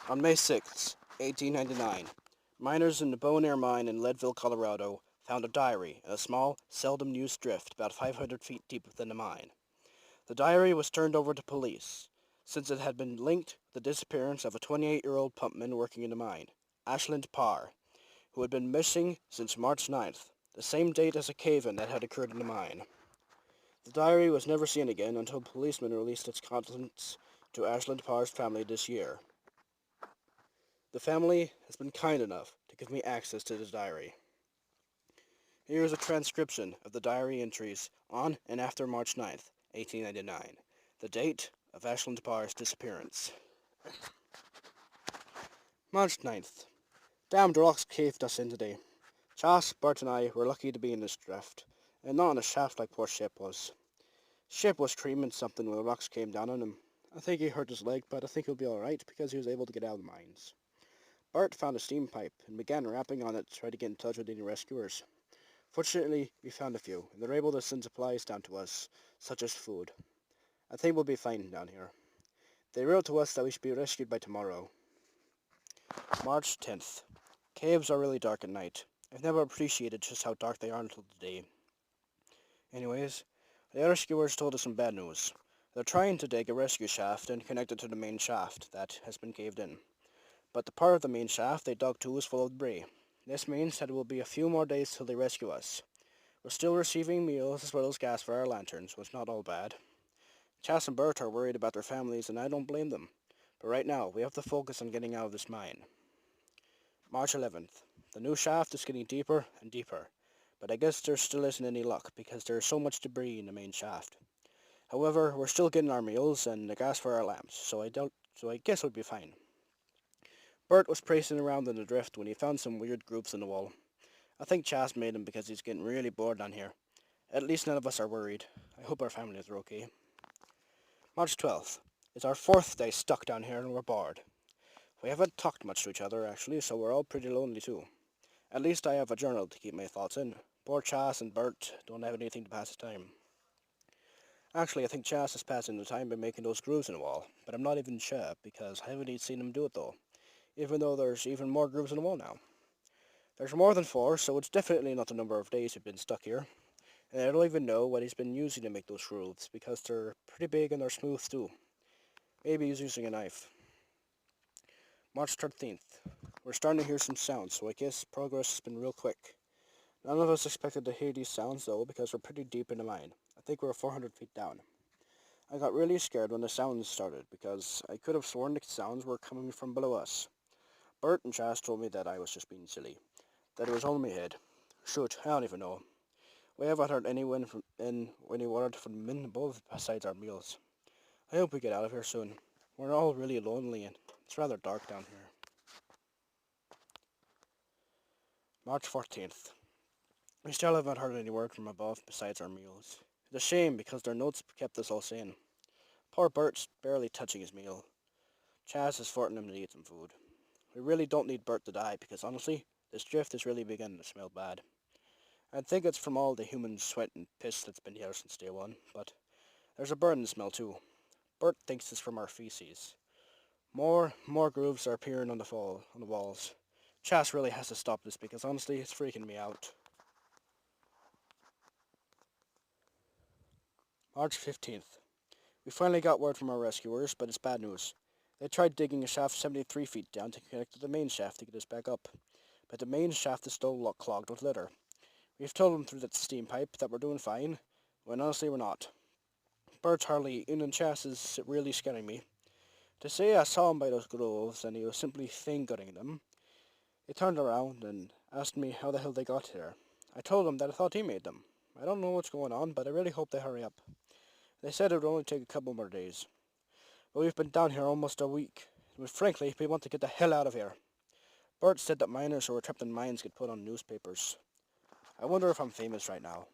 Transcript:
On May 6, 1899, miners in the Bonaire mine in Leadville, Colorado, found a diary in a small, seldom used drift about 500 feet deep within the mine. The diary was turned over to police, since it had been linked with the disappearance of a 28-year-old pumpman working in the mine, Ashland Parr, who had been missing since March 9th, the same date as a cave-in that had occurred in the mine. The diary was never seen again until policemen released its contents to Ashland Parr's family this year. The family has been kind enough to give me access to the diary. Here is a transcription of the diary entries on and after March 9th, 1899, the date of Ashland Parr's disappearance. March 9th. Damned rocks caved us in today. Chas, Bert and I were lucky to be in this drift, and not in a shaft like poor Ship was. Ship was creaming something when the rocks came down on him. I think he hurt his leg, but I think he'll be alright because he was able to get out of the mines. Bert found a steam pipe and began rapping on it to try to get in touch with any rescuers. Fortunately, we found a few, and they're able to send supplies down to us, such as food. I think we'll be fine down here. They wrote to us that we should be rescued by tomorrow. March 10th. Caves are really dark at night. I've never appreciated just how dark they are until today. Anyways, the rescuers told us some bad news. They're trying to dig a rescue shaft and connect it to the main shaft that has been caved in. But the part of the main shaft they dug to is full of debris. This means that it will be a few more days till they rescue us. We're still receiving meals as well as gas for our lanterns, which is not all bad. Chas and Bert are worried about their families, and I don't blame them. But right now, we have to focus on getting out of this mine. March 11th. The new shaft is getting deeper and deeper, but I guess there still isn't any luck because there is so much debris in the main shaft. However, we're still getting our meals and the gas for our lamps, so I guess we'll be fine. Bert was pacing around in the drift when he found some weird grooves in the wall. I think Chas made them because he's getting really bored down here. At least none of us are worried. I hope our families are okay. March 12th. It's our fourth day stuck down here and we're bored. We haven't talked much to each other actually, so we're all pretty lonely too. At least I have a journal to keep my thoughts in. Poor Chas and Bert don't have anything to pass the time. Actually, I think Chas is passing the time by making those grooves in the wall, but I'm not even sure because I haven't even seen him do it though, even though there's even more grooves in the wall now. There's more than four, so it's definitely not the number of days we've been stuck here. And I don't even know what he's been using to make those grooves, because they're pretty big and they're smooth too. Maybe he's using a knife. March 13th. We're starting to hear some sounds, so I guess progress has been real quick. None of us expected to hear these sounds though, because we're pretty deep in the mine. I think we're 400 feet down. I got really scared when the sounds started, because I could have sworn the sounds were coming from below us. Bert and Chas told me that I was just being silly, that it was all in my head. Shoot, I don't even know. We haven't heard any word from men above besides our meals. I hope we get out of here soon. We're all really lonely and it's rather dark down here. March 14th. We still haven't heard any word from above besides our meals. It's a shame because their notes kept us all sane. Poor Bert's barely touching his meal. Chas is forcing him to eat some food. We really don't need Bert to die because honestly, this drift is really beginning to smell bad. I think it's from all the human sweat and piss that's been here since day one, but there's a burning smell too. Bert thinks it's from our feces. More grooves are appearing on the walls. Chas really has to stop this because honestly, it's freaking me out. March 15th. We finally got word from our rescuers, but it's bad news. They tried digging a shaft 73 feet down to connect to the main shaft to get us back up, but the main shaft is still clogged with litter. We've told them through that steam pipe that we're doing fine, when honestly we're not. Bert's hardly in and Chas is really scaring me. To say I saw him by those grooves and he was simply fingering them, he turned around and asked me how the hell they got here. I told him that I thought he made them. I don't know what's going on, but I really hope they hurry up. They said it would only take a couple more days. But we've been down here almost a week. And frankly, we want to get the hell out of here. Bert said that miners who were trapped in mines get put on newspapers. I wonder if I'm famous right now.